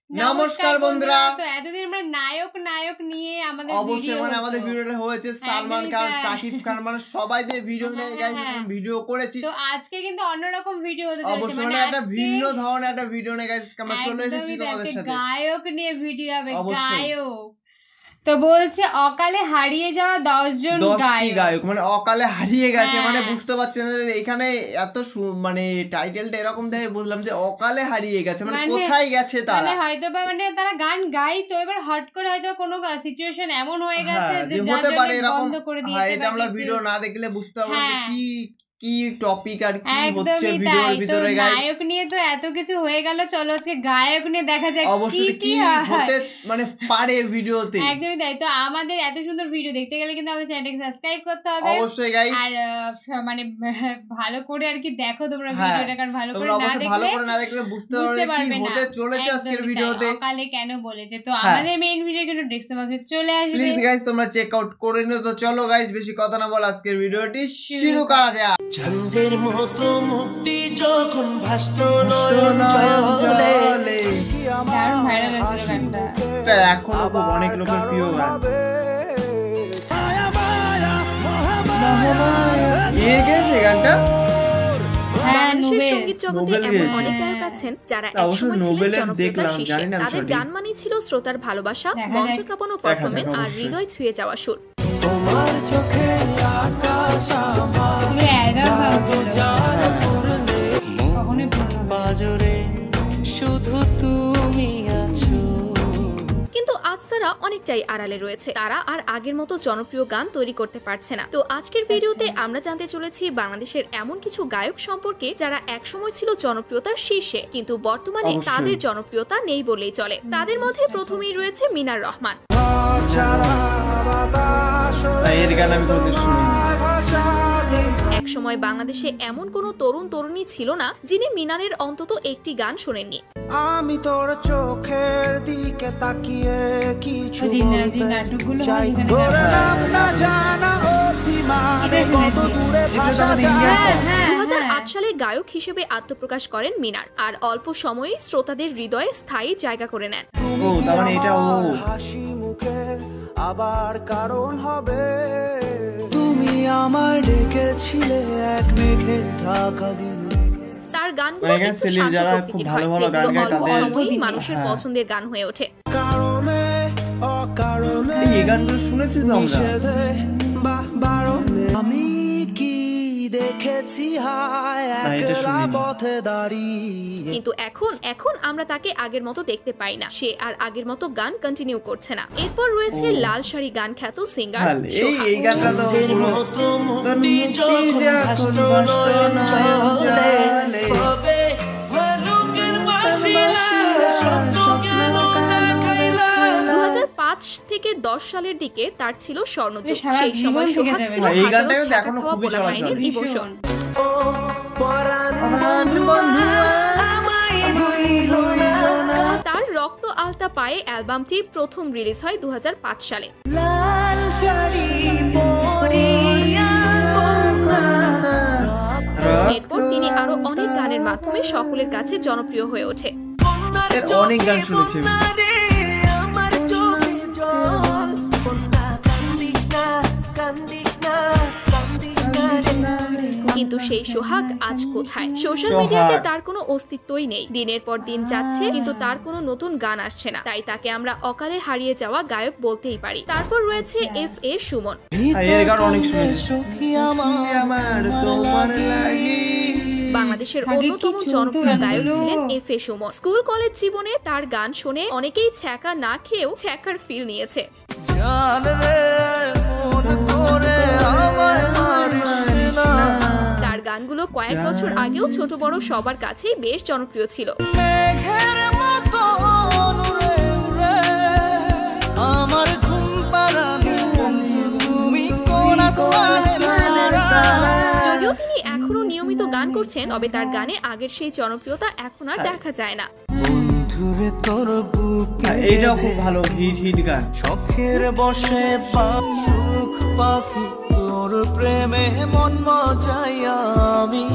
নমস্কার বন্ধুরা। তো এতদিন আমরা নায়ক নিয়ে আমাদের অবশ্যই মানে আমাদের ভিডিওটা হয়েছে সালমান খান, সাকিব খান, মানে সবাই দিয়ে ভিডিও নিয়ে গাইস ভিডিও করেছি। তো আজকে কিন্তু অন্যরকম ভিডিও হতে চলেছে, অবশ্যই মানে একটা ভিন্ন ধরনের একটা ভিডিও নিয়ে গাইস আমরা চলে এসেছি তোমাদের সাথে। গায়ক নিয়ে ভিডিও হবে, গায়ক। তো বলছে অকালে হারিয়ে যাওয়া 10 জন গায়ক, মানে অকালে হারিয়ে গেছে, মানে বুঝতে পারছেন না এখানে এত মানে টাইটেলটা এরকম দেখে বুঝলাম যে অকালে হারিয়ে গেছে, মানে কোথায় গেছে তারা, হয়তো বা মানে তারা গান গাই তো এবার হট করে হয়তো কোনো সিচুয়েশন এমন হয়ে গেছে যে হতে পারে এরকম। বন্ধ করে দিয়েছে। এটা আমরা ভিডিও না দেখলে বুঝতে পারবো না কি টপিক আর কি হচ্ছে ভিডিওর ভিতরে। গায়ক নিয়ে তো এত কিছু হয়ে গেল, চলো আজকে গায়ক নিয়ে দেখা যাক অবশ্যই কি হতে মানে পারে ভিডিওতে। একদমই তাই। তো আমাদের এত সুন্দর ভিডিও দেখতে গেলে কিন্তু আমাদের চ্যানেলটাকে সাবস্ক্রাইব করতে হবে অবশ্যই গাইস, আর মানে ভালো করে আর কি দেখো তোমরা ভিডিওটা, কারণ ভালো করে না দেখলে বুঝতে পারবে কি হতে চলেছে আজকের ভিডিওতে, অকালে কেন বলেছে। তো আমাদের মেইন ভিডিও কিন্তু ডেসক্রিপশন বক্সে চলে আসবে, প্লিজ গাইস তোমরা চেক আউট করে নিও। তো চলো গাইস বেশি কথা না বলে আজকের ভিডিওটি শুরু করা যাক। চাঁদের মতো মুক্তি যখন ভাসত নয়ন জলে, দারুণ ভাইরাল হয়েছিল গানটা, এটা এখনো খুব অনেক লোকের প্রিয় গান। এই গেছে গানটা, সঙ্গীত জগতে এমন অনেক গায়ক আছেন যারা একসময় ছিলেন জনপ্রিয়তার শীর্ষে। তাদের গান মানে ছিল শ্রোতার ভালোবাসা, মঞ্চ কাঁপানো পারফরম্যান্স আর হৃদয় ছুঁয়ে যাওয়া সুর। তোমার চোখে আকাশ বাজরে শুধু তুমি আছো। কিন্তু আজ তারা অনেকটাই আড়ালে রয়েছে, তারা আর আগের মতো জনপ্রিয় গান তৈরি করতে পারছে না। তো আজকের ভিডিওতে আমরা জানতে চলেছি বাংলাদেশের এমন কিছু গায়ক সম্পর্কে যারা একসময় ছিল জনপ্রিয়তার শীর্ষে কিন্তু বর্তমানে তাদের জনপ্রিয়তা নেই বলেই চলে। তাদের মধ্যে প্রথমেই রয়েছে মিনার রহমান। এক সময় বাংলাদেশে এমন কোন তরুণ তরুণী ছিল না যিনি মিনারের অন্তত একটি গান শোনেননি। আমি তোর চোখের দিকে তাকিয়ে কিছু চাই, তোর নাম না জানা অভিমানে কত দূরে ভাষা যায়। 2008 সালে গায়ক হিসেবে আত্মপ্রকাশ করেন মিনার, আর অল্প সময়েই শ্রোতাদের হৃদয়ে স্থায়ী জায়গা করে নেন। হাসি মুখে আবার কারণ হবে, তুমি আমার ডেকেছিলে এক মেঘে ঢাকা দিন। তার গানগুলো একটু শান্ত প্রকৃতির হয়, যেগুলো অল্প সময়েই মানুষের পছন্দের গান হয়ে ওঠে। কারণে অকারণে এই গানগুলো শুনেছি তো আমরা, আমি কি দেখেছি হায় একলা পথে দাঁড়িয়ে। কিন্তু এখন আমরা তাকে আগের মতো দেখতে পাই না, সে আর আগের মতো গান কন্টিনিউ করছে না। এরপর রয়েছে লাল শাড়ি গান খ্যাত সিঙ্গার এই গানটা তো পুরো মুক্তি যখন ভাসত নয়ন জলে, তবে ভালুকের বাসিলা স্বপ্ন কেন দেখাইলা। 2005 থেকে 10 সালের দিকে তার ছিল স্বর্ণযুগ। সেই সময় সোহাগ ছিল এই গানটা কিন্তু এখনো খুবই চলছে। ইমোশন তার রক্ত আলতা পায়ে অ্যালবামটি প্রথম রিলিজ হয় 2005 সালে। এরপর তিনি আরো অনেক গানের মাধ্যমে সকলের কাছে জনপ্রিয় হয়ে ওঠে। অনেক গান শুনেছি কিন্তু সেই সোহাগ আজ কোথায়? সোশ্যাল মিডিয়াতে তার কোনো অস্তিত্বই নেই। দিনের পর দিন যাচ্ছে কিন্তু তার কোনো নতুন গান আসছে না, তাই তাকে আমরা অকালে হারিয়ে যাওয়া গায়ক বলতেই পারি। তারপর রয়েছে FA সুমন। বাংলাদেশের অন্যতম জনপ্রিয় গায়ক ছিলেন FA সুমন। স্কুল কলেজ জীবনে তার গান শুনে অনেকেই ছ্যাঁকা না খেয়েও ছ্যাঁকার ফিল নিয়েছে। তার গানগুলো কয়েক বছর আগেও ছোট বড় সবার কাছেই বেশ জনপ্রিয় ছিল। যদিও তিনি এখনো নিয়মিত গান করছেন, তবে তার গানে আগের সেই জনপ্রিয়তা এখন আর দেখা যায় না। এইটাও খুব ভালো হিট গান। শখের বসে সুখ পাখি তোর প্রেমে মন মজাইয়া আমি।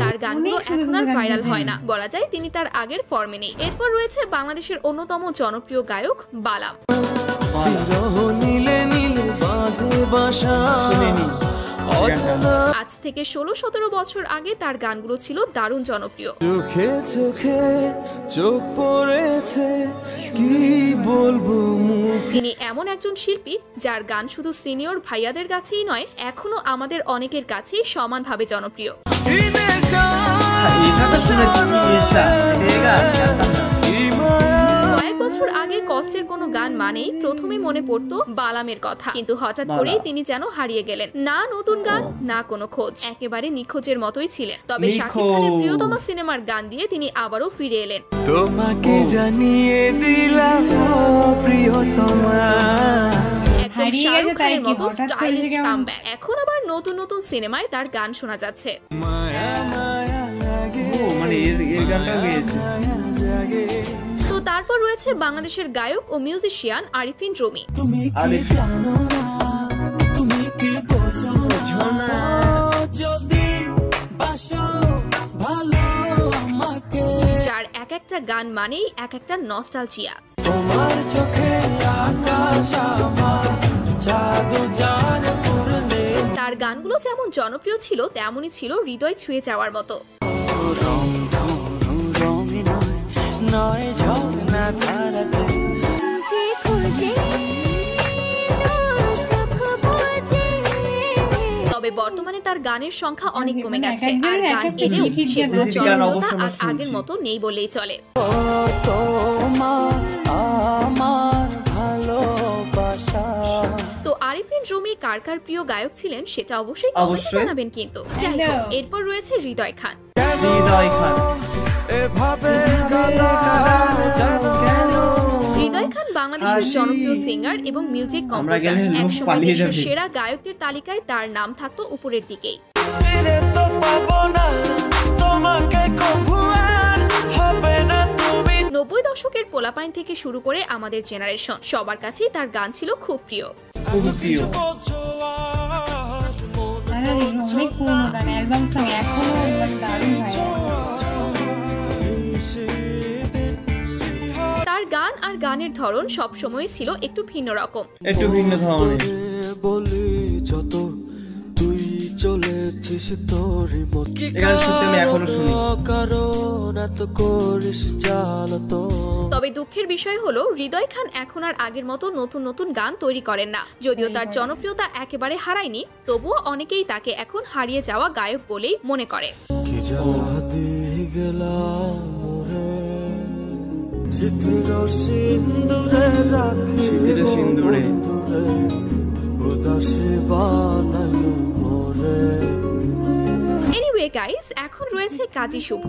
তার গানগুলো এখন আর ভাইরাল হয় না, বলা যায় তিনি তার আগের ফর্মে নেই। এরপর রয়েছে বাংলাদেশের অন্যতম জনপ্রিয় গায়ক বালাম। আজ থেকে 16-17 বছর আগে তার গানগুলো ছিল দারুণ জনপ্রিয়। চোখে চোখে চোখ পড়েছে কি বলবো। তিনি এমন একজন শিল্পী যার গান শুধু সিনিয়র ভাইয়াদের কাছেই নয়, এখনো আমাদের অনেকের কাছেই সমানভাবে জনপ্রিয়। এটা তো শুনেছি কয়েক বছর আগে কষ্টের কোনো গান মানেই প্রথমে মনে পড়তো বালামের কথা, কিন্তু হঠাৎ করেই তিনি যেন হারিয়ে গেলেন। না নতুন গান, না কোনো খোঁজ, একেবারে নিখোঁজের মতোই ছিলেন। তবে শাকিব খানের প্রিয়তমা সিনেমার গান দিয়ে তিনি আবারও ফিরে এলেন। তোমাকে জানিয়ে দিলাম প্রিয়তমা। এখন আবার নতুন নতুন সিনেমায় তার গান শোনা যাচ্ছে। তো তারপর রয়েছে বাংলাদেশের গায়ক ও মিউজিশিয়ান আরিফিন রুমি। যার এক একটা গান মানেই এক একটা নস্টালজিয়া। তোমার চোখে আকাশ আমার জাদু জান পুরনে। তার গানগুলো যেমন জনপ্রিয় ছিল, তেমনই ছিল হৃদয় ছুঁয়ে যাওয়ার মতো। নয় ঝর্ণা ধারাতে তবে বর্তমানে তার গানের সংখ্যা অনেক কমে গেছে, আর গান এলেও সেগুলো জনপ্রিয়তা আর আগের মতো নেই বলেই চলে। তো আরিফিন রুমি কার কার প্রিয় গায়ক ছিলেন সেটা অবশ্যই কমেন্টে জানাবেন। কিন্তু যাই হোক, এরপর রয়েছে হৃদয় খান। হৃদয় খান বাংলাদেশের জনপ্রিয় সিঙ্গার এবং মিউজিক কম্পোজার। একসময় দেশের সেরা গায়কদের তালিকায় তার নাম থাকতো উপরের দিকেই। 90 দশকের পোলাপাইন থেকে শুরু করে আমাদের জেনারেশন সবার কাছেই তার গান ছিল খুব প্রিয়। তার গান আর গানের ধরন সব সময় ছিল একটু ভিন্ন রকম, একটু ভিন্ন ধরনের। বলি যত তুই চলেছিস তোর মতো, গান শুনতে আমি এখনো শুনি। কারণ এত করিস জ্বালাতো। তবে দুঃখের বিষয় হলো হৃদয় খান এখন আর আগের মতো নতুন নতুন গান তৈরি করেন না। যদিও তার জনপ্রিয়তা একেবারে হারায়নি, তবুও অনেকেই তাকে এখন হারিয়ে যাওয়া গায়ক বলেই মনে করে। শীতের সিন্দুরে এনিওয়ে গাইস, এখন রয়েছে কাজী শুভ।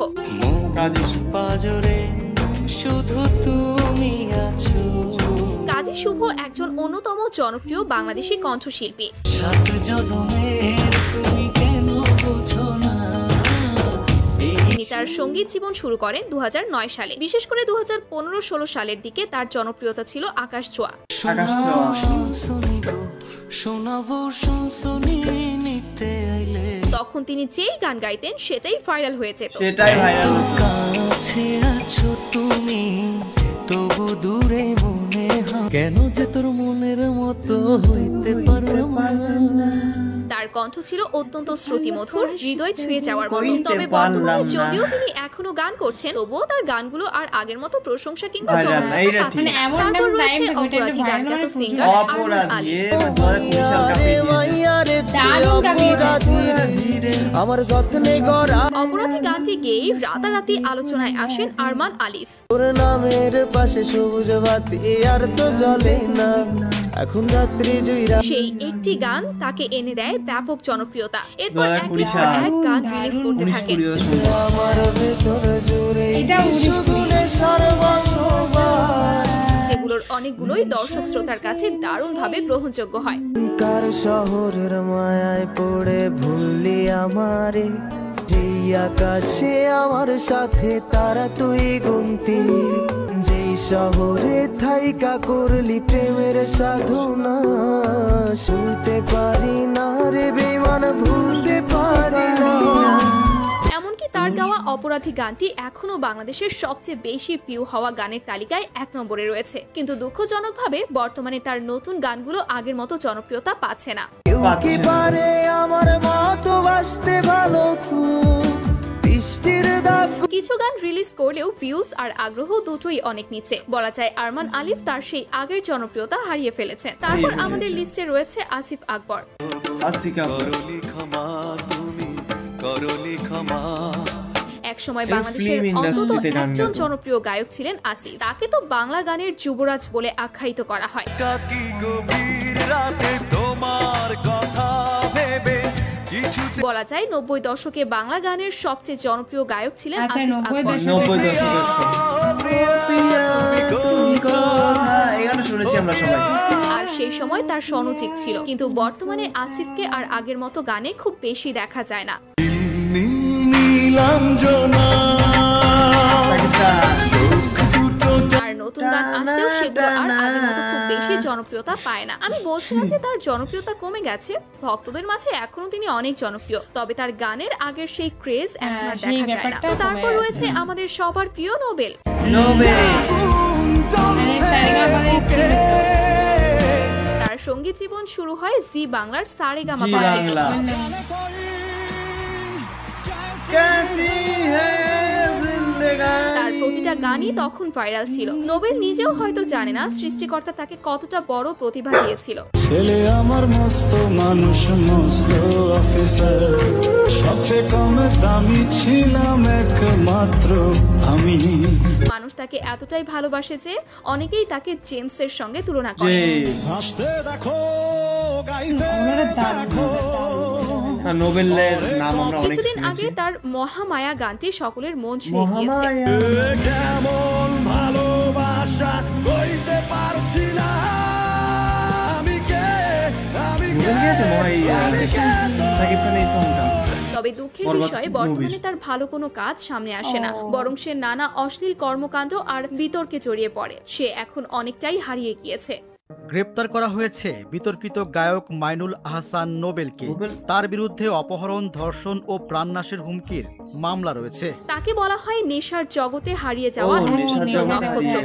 শুধু তুমি আছো। কাজী শুভ একজন অন্যতম জনপ্রিয় বাংলাদেশী কণ্ঠশিল্পী। সাত জন্মের তুমি কেন বোঝো না। তিনি তার সঙ্গীত জীবন শুরু করেন 2009 সালে। বিশেষ করে 2015-16 সালের দিকে তার জনপ্রিয়তা ছিল আকাশ ছোঁয়া। তখন তিনি যেই গান গাইতেন সেটাই ভাইরাল হয়ে যেত। কাছে আছো তুমি তবু দূরে মনে হয়, কেন যে তোর মনের মতো হইতে পারলাম না। তার কণ্ঠ ছিল অত্যন্ত শ্রুতিমধুর, হৃদয় ছুঁয়ে যাওয়ার মতো। তবে বর্তমানে যদিও তিনি এখনো গান করছেন, তবুও তার গানগুলো আর আগের মতো প্রশংসা কিংবা জনপ্রিয়তা পাচ্ছে না। তারপর রয়েছে অপরাধী গানখ্যাত সিঙ্গার আরমান আলিফ। অপরাধী গানটি গেয়ে রাতারাতি আলোচনায় আসেন আরমান আলিফ। নামের পাশে সবুজ বাতি আর তো জ্বলে না, এখন রাত্রি জুইরা। সেই একটি গান তাকে এনে দেয় ব্যাপক জনপ্রিয়তা। এরপর একের পর এক গান রিলিজ করতে থাকেন। আমার ভেতর জুড়ে সুগুনে সর্বসবার, যেগুলোর অনেকগুলোই দর্শক শ্রোতার কাছে দারুণভাবে গ্রহণযোগ্য হয়। কার শহরের মায়ায় পড়ে ভুললি আমারে, যেই আকাশে আমার সাথে তারা তুই গুনতি, যেই শহরে থাইকা করলি প্রেমের সাধনা, শুনতে পারি না রে বেমান, ভুলতে পারি না। এমনকি তার গাওয়া অপরাধী গানটি এখনো বাংলাদেশের সবচেয়ে বেশি ভিউ হওয়া গানের তালিকায় 1 নম্বরে রয়েছে। কিন্তু দুঃখজনকভাবে বর্তমানে তার নতুন গানগুলো আগের মতো জনপ্রিয়তা পাচ্ছে না। কেউ কি পারে আমার মতো বাসতে ভালো, খুব বৃষ্টির দাগ। কিছু গান রিলিজ করলেও ভিউজ আর আগ্রহ দুটোই অনেক নিচে। বলা যায় আরমান আলিফ তার সেই আগের জনপ্রিয়তা হারিয়ে ফেলেছেন। তারপর আমাদের লিস্টে রয়েছে আসিফ আকবর। একসময় বাংলাদেশের অন্তত একজন জনপ্রিয় গায়ক ছিলেন আসিফ। তাকে তো বাংলা গানের যুবরাজ বলে আখ্যায়িত করা হয়। বলা যায় 90 দশকে বাংলা গানের সবচেয়ে জনপ্রিয় গায়ক ছিলেন আসিফ আকবর। আর সেই সময় তার স্বনচিক ছিল। কিন্তু বর্তমানে আসিফকে আর আগের মতো গানে খুব বেশি দেখা যায় না। আর নতুন গান আসলেও সেগুলো আর আগের মতো খুব বেশি জনপ্রিয়তা পায় না। আমি বলছি না যে তার জনপ্রিয়তা কমে গেছে, ভক্তদের মাঝে এখনো তিনি অনেক জনপ্রিয়, তবে তার গানের আগের সেই ক্রেজ এখন আর দেখা যায় না। তো তারপর রয়েছে আমাদের সবার প্রিয় নোবেল। তার সঙ্গীত জীবন শুরু হয় জি বাংলার সারেগামা থেকে। তার প্রতিটা গানই তখন ভাইরাল ছিল। নোবেল নিজেও হয়তো জানে না সৃষ্টিকর্তা তাকে কতটা বড় প্রতিভা দিয়েছিল। ছেলে আমার মস্ত মানুষ, মস্ত অফিসার, সবচেয়ে কম দামি ছিলাম একমাত্র আমি। মানুষ তাকে এতটাই ভালোবাসে যে অনেকেই তাকে জেমসের সঙ্গে তুলনা করে। কিছুদিন আগে তার মহামায়া গানটি সকলের মন ছুঁয়ে গিয়েছে। তবে দুঃখের বিষয় বর্তমানে তার ভালো কোনো কাজ সামনে আসে না, বরং সে নানা অশ্লীল কর্মকাণ্ড আর বিতর্কে জড়িয়ে পড়ে। সে এখন অনেকটাই হারিয়ে গিয়েছে। গ্রেপ্তার করা হয়েছে বিতর্কিত গায়ক মাইনুল আহসান নোবেলকে। তার বিরুদ্ধে অপহরণ, ধর্ষণ ও প্রাণনাশের হুমকির মামলা রয়েছে। তাকে বলা হয় নেশার জগতে হারিয়ে যাওয়া এক নক্ষত্র।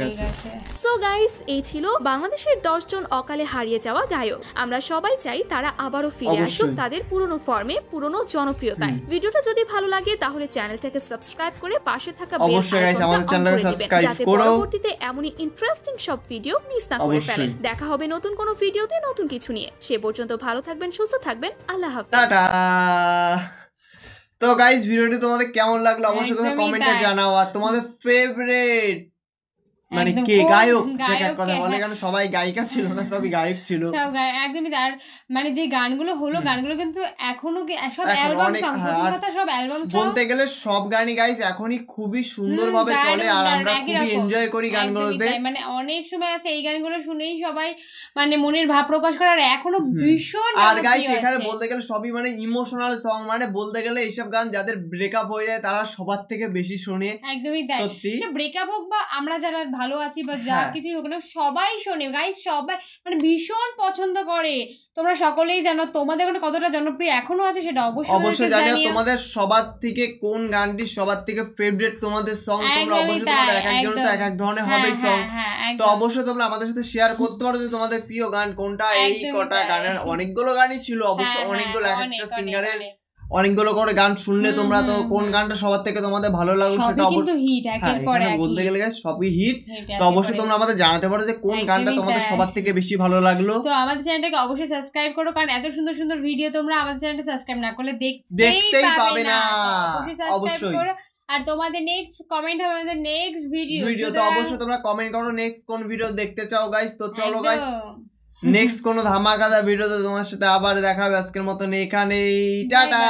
সো গাইস, এই ছিল বাংলাদেশের 10 জন অকালে হারিয়ে যাওয়া গায়ক। আমরা সবাই চাই তারা আবারও ফিরে আসুক তাদের পুরনো ফর্মে, পুরনো জনপ্রিয়তায়। ভিডিওটা যদি ভালো লাগে তাহলে চ্যানেলটাকে সাবস্ক্রাইব করে পাশে থাকা বেল আইকনটা অন করে দিবেন, যাতে পরবর্তীতে এমনই ইন্টারেস্টিং সব ভিডিও মিস না করে ফেলেন। দেখা হবে নতুন কোনো ভিডিওতে নতুন কিছু নিয়ে। সে পর্যন্ত ভালো থাকবেন, সুস্থ থাকবেন। আল্লাহ হাফেজ। টাটা। তো গাইস, ভিডিওটি তোমাদের কেমন লাগলো অবশ্যই তোমরা কমেন্টে জানাও। আর তোমাদের ফেভারিট মানে কে গায়ক, যে কথা বলে, কারণ সবাই গায়িকা ছিল না, সবই গায়ক ছিল, সব গায়ক একদমই। তার মানে যে গানগুলো হলো, গানগুলো কিন্তু এখনো সব অ্যালবাম সং, কথা সব অ্যালবাম সং বলতে গেলে সব গানই গাইস এখনই খুবই সুন্দরভাবে চলে আর আমরা খুবই এনজয় করি গানগুলোতে। মানে অনেক সময় আছে এই গানগুলো শুনেই সবাই মানে মনের ভাব প্রকাশ করে, আর এখনো ভীষণ। আর গাইস এখানে বলতে গেলে সবই মানে ইমোশনাল সং, মানে বলতে গেলে এইসব গান যাদের ব্রেকআপ হয়ে যায় তারা সবার থেকে বেশি শোনে। একদমই তাই, ব্রেকআপ হোক বা আমরা যারা ভালো আছি বা যা কিছুই হোক না, সবাই শোনে গাইস, সবাই মানে ভীষণ পছন্দ করে। তোমরা সকলেই জানো তোমাদের কতটা জনপ্রিয় এখনো আছে, সেটা অবশ্যই জানিও। তোমাদের সবার থেকে কোন গানটি সবার থেকে ফেভারিট তোমাদের সং, তোমরা অবশ্যই তোমাদের এক একজন তো এক এক ধরনের হবে সং, তো অবশ্যই তোমরা আমাদের সাথে শেয়ার করতে পারো যে তোমাদের প্রিয় গান কোনটা। এই কটা গানের অনেকগুলো গানই ছিল, অবশ্যই অনেকগুলো, এক একটা সিঙ্গারের অনেকগুলো করে গান শুনলে তোমরা তো কোন গানটা সবার থেকে তোমাদের ভালো লাগলো সেটা অবশ্যই হিট, একের পর এক বলতে গেলে সবই হিট। তো অবশ্যই তোমরা আমাদের জানাতে পারো যে কোন গানটা তোমাদের সবার থেকে বেশি ভালো লাগলো। তো আমাদের চ্যানেলটাকে অবশ্যই সাবস্ক্রাইব করো, কারণ এত সুন্দর সুন্দর ভিডিও তোমরা আমাদের চ্যানেলটা সাবস্ক্রাইব না করলে দেখতেই পাবে না। অবশ্যই করো। আর তোমাদের নেক্সট কমেন্ট হবে আমাদের নেক্সট ভিডিও, তো অবশ্যই তোমরা কমেন্ট করো নেক্সট কোন ভিডিও দেখতে চাও গাইস। তো চলো গাইস, নেক্সট কোনো ধামাকাদার ভিডিওতে তোমার সাথে আবার দেখা হবে। আজকের মতন এখানেই, টাটা।